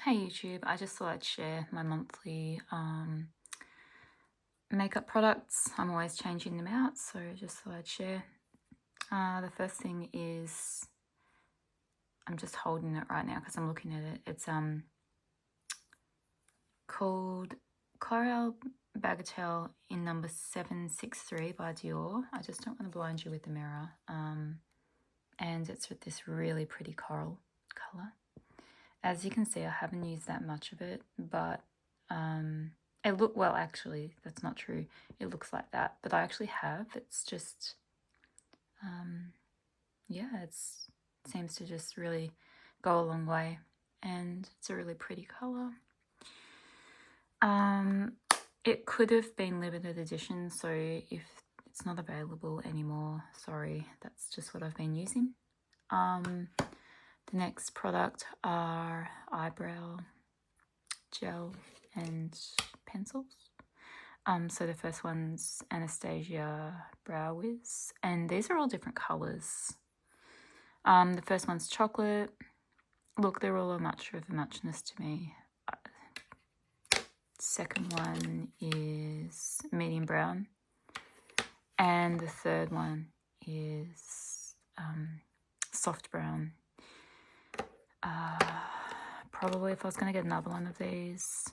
Hey YouTube, I just thought I'd share my monthly makeup products. I'm always changing them out, so just thought I'd share. The first thing is, I'm just holding it right now because I'm looking at it. It's called L'Oreal Bagatelle in number 763 by Dior. I just don't want to blind you with the mirror. And it's with this really pretty coral color. As you can see, I haven't used that much of it, but it look well, actually, that's not true. It looks like that, but I actually have. It's just, yeah, it seems to just really go a long way, and it's a really pretty color. It could have been limited edition, so if it's not available anymore, sorry, that's just what I've been using. The next product are eyebrow gel and pencils. So the first one's Anastasia Brow Wiz, and these are all different colours. The first one's chocolate. Look, they're all a much of a muchness to me. Second one is medium brown, and the third one is soft brown. Probably if I was going to get another one of these,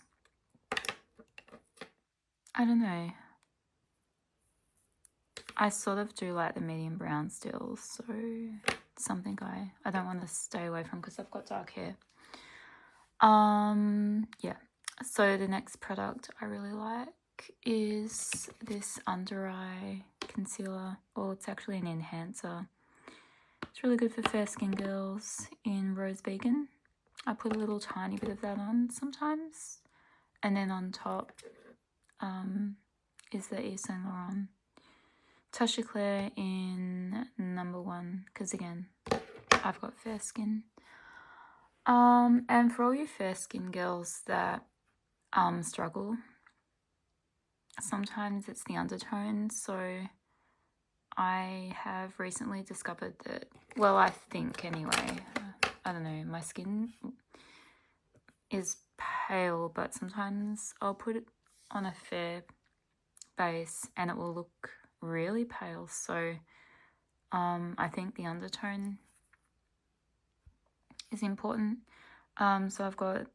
I don't know. I sort of do like the medium brown still, so it's something I don't want to stay away from because I've got dark hair. Yeah. So the next product I really like is this under eye concealer. Well, it's actually an enhancer. It's really good for fair skin girls in Rose Vegan. I put a little tiny bit of that on sometimes. And then on top is the Yves Saint Laurent Touche Eclair in number 1, because again, I've got fair skin. And for all you fair skin girls that struggle, sometimes it's the undertones. So I have recently discovered that, well, I think anyway, I don't know, my skin is pale, but sometimes I'll put it on a fair base and it will look really pale. So I think the undertone is important. So I've got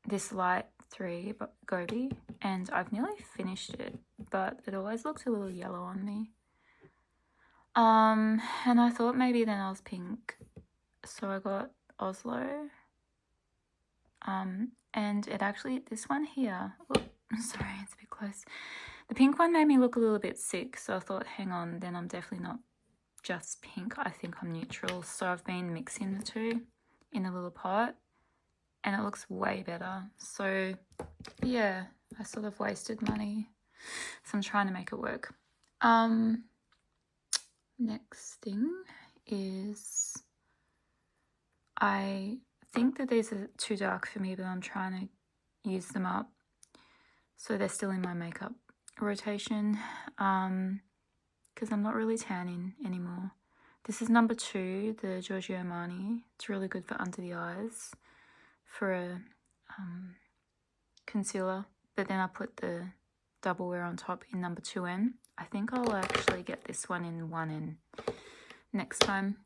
this light 3 Gobi, and I've nearly finished it, but it always looks a little yellow on me. And I thought maybe then I was pink, so I got Oslo. And it actually, this one here, sorry, it's a bit close. The pink one made me look a little bit sick, so I thought, hang on, then I'm definitely not just pink, I think I'm neutral. So I've been mixing the two in a little pot, and it looks way better. So yeah, I sort of wasted money, so I'm trying to make it work. Next thing is, I think that these are too dark for me, but I'm trying to use them up, so they're still in my makeup rotation, because I'm not really tanning anymore. This is number 2, the Giorgio Armani. It's really good for under the eyes for a concealer, but then I put the double wear on top in number 2N. I think I'll actually get this one in 1N next time.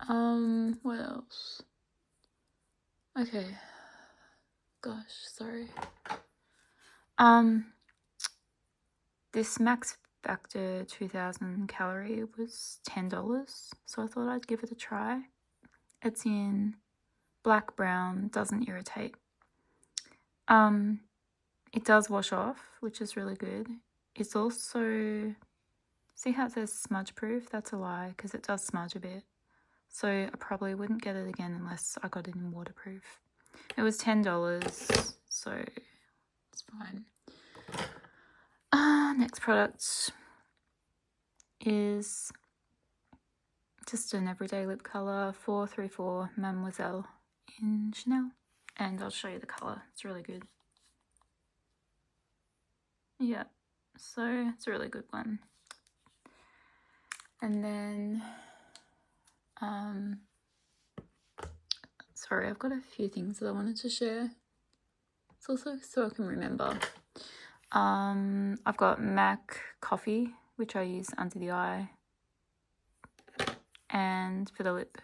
What else? Okay. Gosh, sorry. This Max Factor 2000 calorie was $10, so I thought I'd give it a try. It's in black brown, doesn't irritate. It does wash off, which is really good. It's also, see how it says smudge proof? That's a lie, because it does smudge a bit. So I probably wouldn't get it again unless I got it in waterproof. It was $10, so it's fine. Next product is just an everyday lip colour, 434 Mademoiselle in Chanel. And I'll show you the colour. It's really good. Yeah, so it's a really good one. And then Sorry, I've got a few things that I wanted to share. It's also so I can remember. I've got MAC Coffee, which I use under the eye. And for the lip,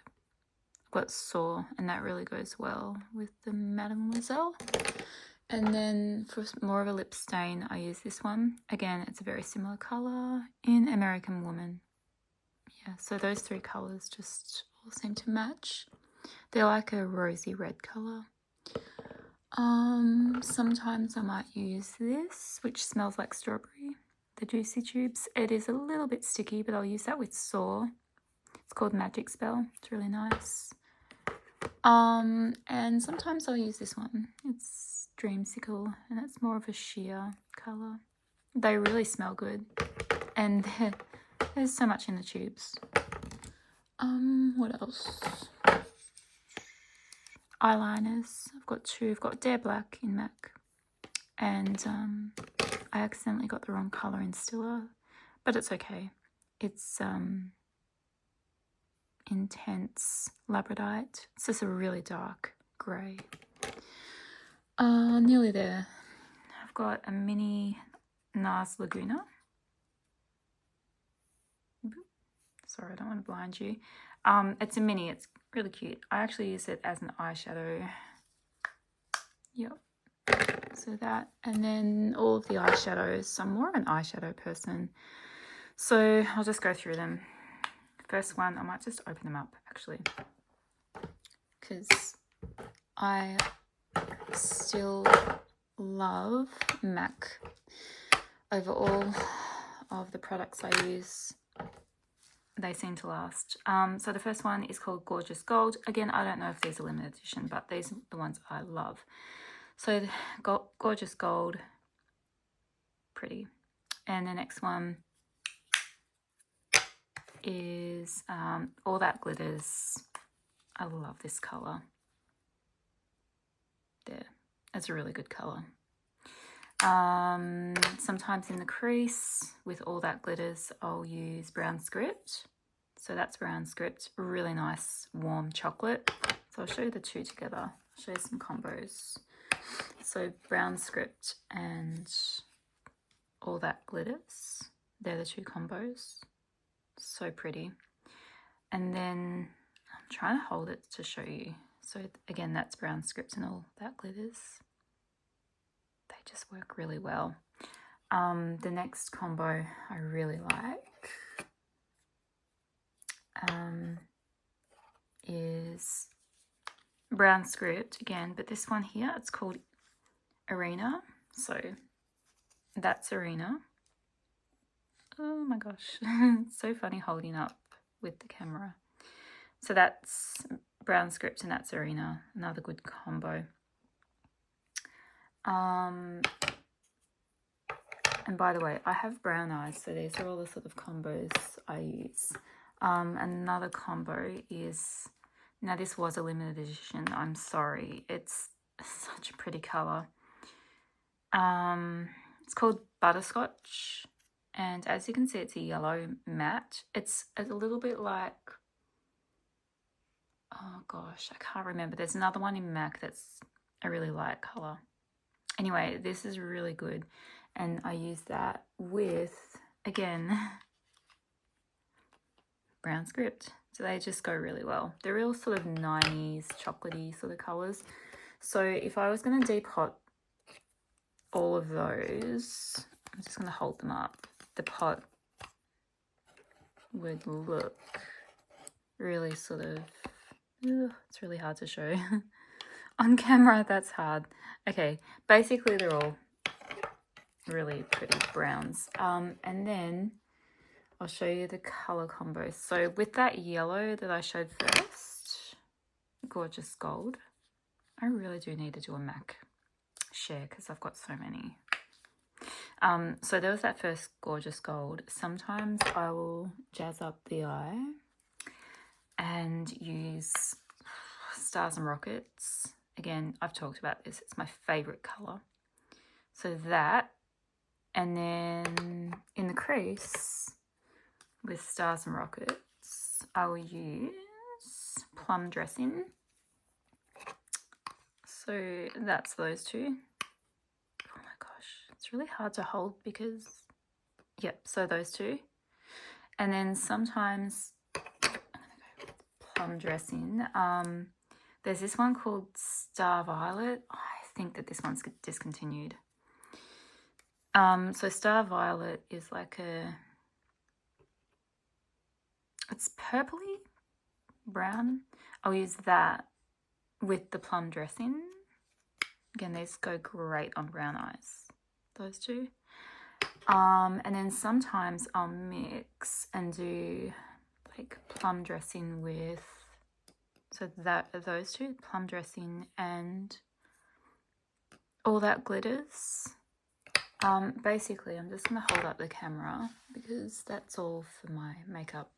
I've got Soar, and that really goes well with the Mademoiselle. And then for more of a lip stain, I use this one. Again, it's a very similar colour in American Woman. Yeah, so those three colours just all seem to match. They're like a rosy red colour. Sometimes I might use this, which smells like strawberry, the Juicy Tubes. It is a little bit sticky, but I'll use that with Soar. It's called Magic Spell. It's really nice. And sometimes I'll use this one. It's Dreamsicle, and it's more of a sheer colour. They really smell good, and there's so much in the tubes. What else? Eyeliners. I've got two. I've got Dare Black in MAC, and I accidentally got the wrong colour in Stiller, but it's okay. It's Intense Labradite. It's just a really dark grey. Nearly there. I've got a mini NARS Laguna. Sorry, I don't want to blind you. It's a mini. It's really cute. I actually use it as an eyeshadow. Yep. So that, and then all of the eyeshadows. I'm more of an eyeshadow person, so I'll just go through them. First one, I might just open them up actually, because I still love MAC over all of the products I use. They seem to last. So the first one is called Gorgeous Gold. Again, I don't know if these are limited edition, but these are the ones I love. So the Gorgeous Gold, pretty. And the next one is All That Glitters. I love this colour. There, it's a really good colour. Sometimes in the crease with All That Glitters, I'll use Brown Script. So that's Brown Script, really nice warm chocolate. So I'll show you the two together. I'll show you some combos. So Brown Script and All That Glitters, they're the two combos. So pretty. And then I'm trying to hold it to show you. So again, that's Brown Script and All That Glitters. They just work really well. The next combo I really like is Brown Script again, but this one here, it's called Arena. So that's Arena. Oh my gosh, it's so funny holding up with the camera. So that's Brown Script and that's Arena, another good combo. And by the way, I have brown eyes, so these are all the sort of combos I use. Another combo is, now this was a limited edition, I'm sorry, it's such a pretty colour. It's called Butterscotch, and as you can see, it's a yellow matte. It's a little bit like, oh gosh, I can't remember. There's another one in MAC that's a really light colour. Anyway, this is really good, and I use that with, again, Brown Script. So they just go really well. They're real sort of 90s chocolatey sort of colours. So if I was going to depot all of those, I'm just going to hold them up. The pot would look really sort of, it's really hard to show. On camera, that's hard. Okay, basically they're all really pretty browns. And then I'll show you the colour combos. So with that yellow that I showed first, Gorgeous Gold, I really do need to do a MAC share because I've got so many. So there was that first Gorgeous Gold. Sometimes I will jazz up the eye and use Stars and Rockets. Again, I've talked about this. It's my favourite colour. So that, and then in the crease with Stars and Rockets, I will use Plum Dressing. So that's those two. Oh my gosh, it's really hard to hold because, yep, so those two. And then sometimes I'm gonna go with plum dressing. There's this one called Star Violet. I think that this one's discontinued. So Star Violet is like it's purpley brown. I'll use that with the plum dressing. Again, these go great on brown eyes, those two. And then sometimes I'll mix and do like plum dressing with, so those two, plum dressing and All That Glitters. Basically, I'm just gonna hold up the camera because that's all for my makeup.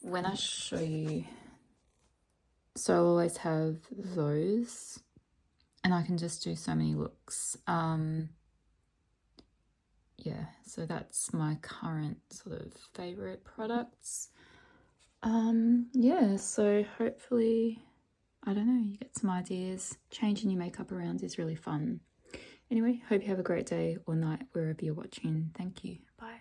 When I show you, so I'll always have those and I can just do so many looks. Yeah, so that's my current sort of favorite products. Yeah, so hopefully, I don't know, you get some ideas. Changing your makeup around is really fun. Anyway, hope you have a great day or night wherever you're watching. Thank you. Bye.